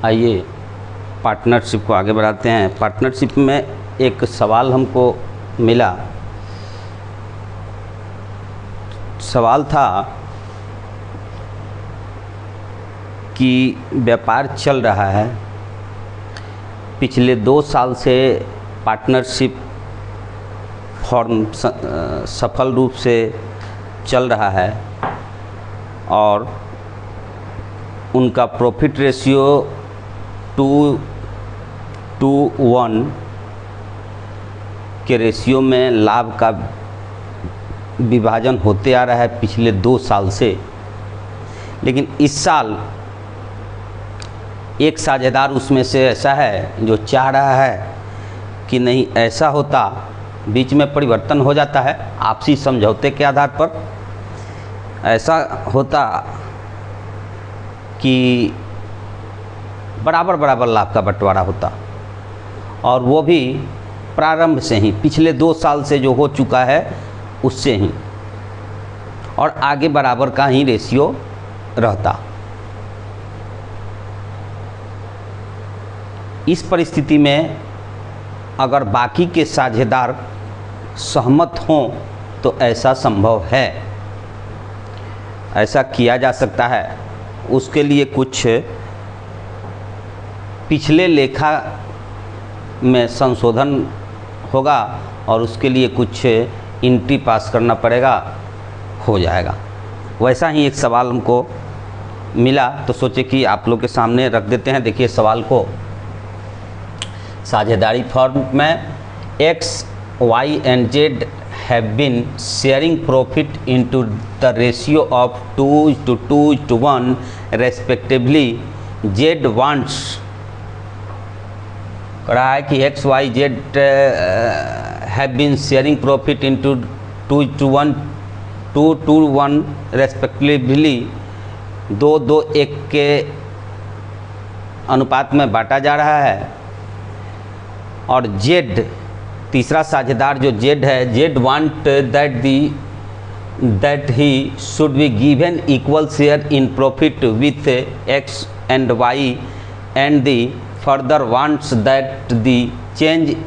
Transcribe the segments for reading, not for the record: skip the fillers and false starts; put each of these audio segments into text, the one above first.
आइए पार्टनरशिप को आगे बढ़ाते हैं। पार्टनरशिप में एक सवाल हमको मिला। सवाल था कि व्यापार चल रहा है, पिछले 2 साल से पार्टनरशिप फॉर्म सफल रूप से चल रहा है और उनका प्रॉफिट रेशियो 2:1 के रेशियो में लाभ का विभाजन होते आ रहा है पिछले 2 साल से। लेकिन इस साल एक साझेदार उसमें से ऐसा है जो चाह रहा है कि नहीं ऐसा होता, बीच में परिवर्तन हो जाता है आपसी समझौते के आधार पर, ऐसा होता कि बराबर बराबर लाभ का बंटवारा होता और वो भी प्रारंभ से ही, पिछले 2 साल से जो हो चुका है उससे ही, और आगे बराबर का ही रेशियो रहता। इस परिस्थिति में अगर बाकी के साझेदार सहमत हों तो ऐसा संभव है, ऐसा किया जा सकता है। उसके लिए कुछ पिछले लेखा में संशोधन होगा और उसके लिए कुछ एंट्री पास करना पड़ेगा, हो जाएगा। वैसा ही एक सवाल हमको मिला तो सोचे कि आप लोग के सामने रख देते हैं। देखिए सवाल को, साझेदारी फर्म में X, Y and Z have been sharing profit into the ratio of 2:2:1 respectively. Z wants, कह रहा है कि X, Y, Z have been sharing profit into 2:1 respectively, 2:2:1 के अनुपात में बांटा जा रहा है। और Z, तीसरा साझेदार जो Z है, Z want that he should be given equal share in profit with X and Y, and the further wants that the change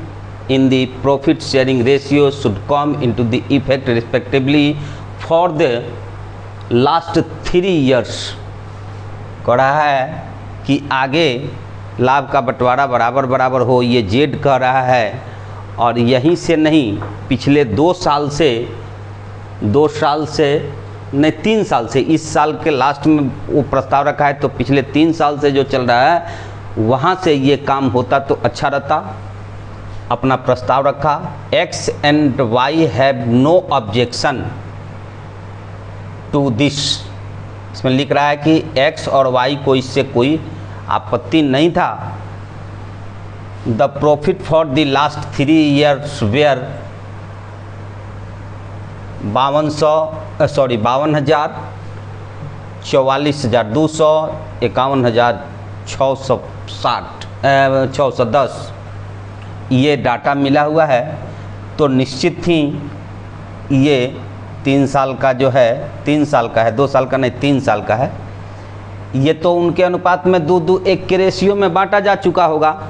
in the profit sharing ratio should come into the effect respectively for the last 3 years। कह रहा है कि आगे लाभ का बंटवारा बराबर बराबर हो, ये जेड कह रहा है। और यहीं से नहीं, पिछले 2 साल से नहीं 3 साल से, इस साल के लास्ट में वो प्रस्ताव रखा है तो पिछले 3 साल से जो चल रहा है वहाँ से ये काम होता तो अच्छा रहता। अपना प्रस्ताव रखा, X and Y have no objection to this। इसमें लिख रहा है कि X और Y को इससे कोई आपत्ति नहीं था। The profit for the last 3 years were 52,000, 44,200, 51,610 ये डाटा मिला हुआ है। तो निश्चित ही ये 3 साल का जो है, 3 साल का है, 2 साल का नहीं 3 साल का है, ये तो उनके अनुपात में 2:1 के रेशियो में बांटा जा चुका होगा।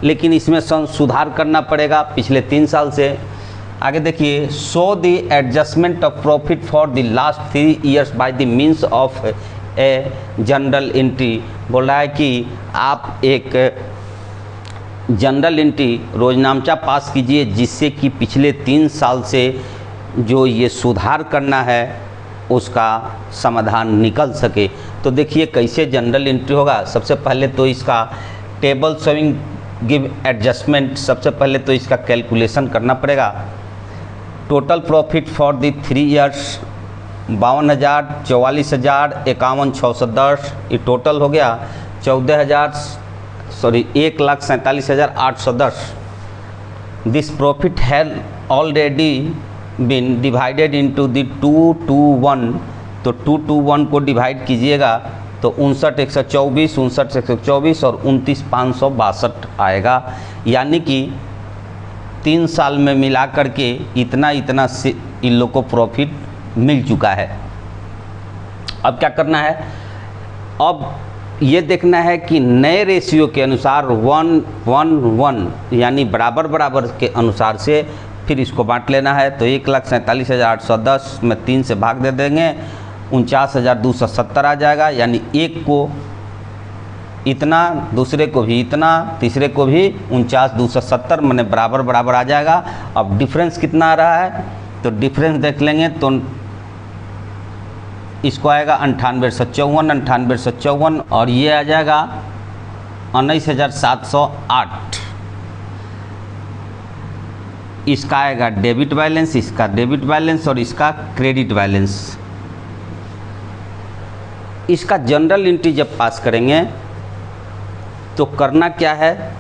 लेकिन इसमें सुधार करना पड़ेगा पिछले 3 साल से। आगे देखिए, show the adjustment of profit for the last 3 years by the means of a general entry. बोल रहा है कि आप एक जनरल एंट्री रोजनामचा पास कीजिए जिससे कि पिछले 3 साल से जो ये सुधार करना है उसका समाधान निकल सके। तो देखिए कैसे जनरल एंट्री होगा। सबसे पहले तो इसका टेबल शोइंग गिव एडजस्टमेंट, सबसे पहले तो इसका कैलकुलेशन करना पड़ेगा। Total profit for the 3 years 52,000, 44,000, 51,610, ये टोटल हो गया 1,47,810। This profit has already been divided into the 2:1। तो 2:1 को डिवाइड कीजिएगा तो 59,124, 59,124 और 29,562 आएगा। यानी कि 3 साल में मिला करके इतना से इन लोग को प्रॉफिट मिल चुका है। अब क्या करना है, अब ये देखना है कि नए रेशियो के अनुसार 1:1 यानी बराबर बराबर के अनुसार से फिर इसको बांट लेना है। तो 1,47,810 में 3 से भाग दे देंगे, 49,270 आ जाएगा। यानी एक को इतना, दूसरे को भी इतना, तीसरे को भी 49,270, मैंने बराबर बराबर आ जाएगा। अब डिफरेंस कितना आ रहा है तो डिफरेंस देख लेंगे तो इसको आएगा 98,154 और ये आ जाएगा 19,708। इसका आएगा डेबिट बैलेंस, इसका डेबिट बैलेंस और इसका क्रेडिट बैलेंस। इसका जनरल एंट्री जब पास करेंगे तो करना क्या है,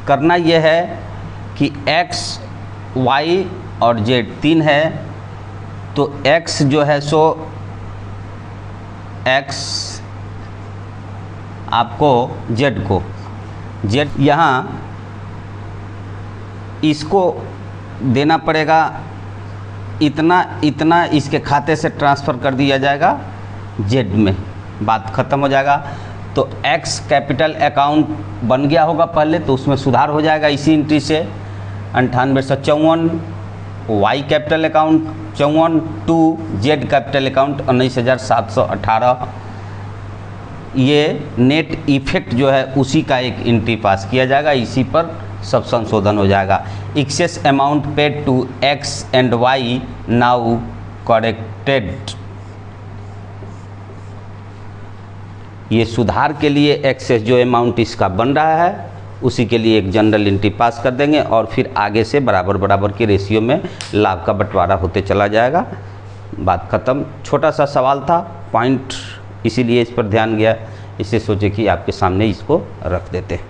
करना यह है कि x, y और z 3 है, तो x जो है सो x आपको z को z यहाँ इसको देना पड़ेगा, इतना इतना इसके खाते से ट्रांसफ़र कर दिया जाएगा z में, बात ख़त्म हो जाएगा। तो x कैपिटल अकाउंट बन गया होगा पहले, तो उसमें सुधार हो जाएगा इसी एंट्री से 98,54, y capital account 54, to z capital account 19,718। ये नेट इफेक्ट जो है उसी का एक एंट्री पास किया जाएगा, इसी पर सब संशोधन हो जाएगा। Excess amount paid to x and y now corrected. ये सुधार के लिए एक्सेस जो अमाउंट इसका बन रहा है उसी के लिए एक जनरल एंट्री पास कर देंगे और फिर आगे से बराबर बराबर के रेशियो में लाभ का बंटवारा होते चला जाएगा। बात ख़त्म। छोटा सा सवाल था, पॉइंट इसीलिए इस पर ध्यान गया, इससे सोचे कि आपके सामने इसको रख देते हैं।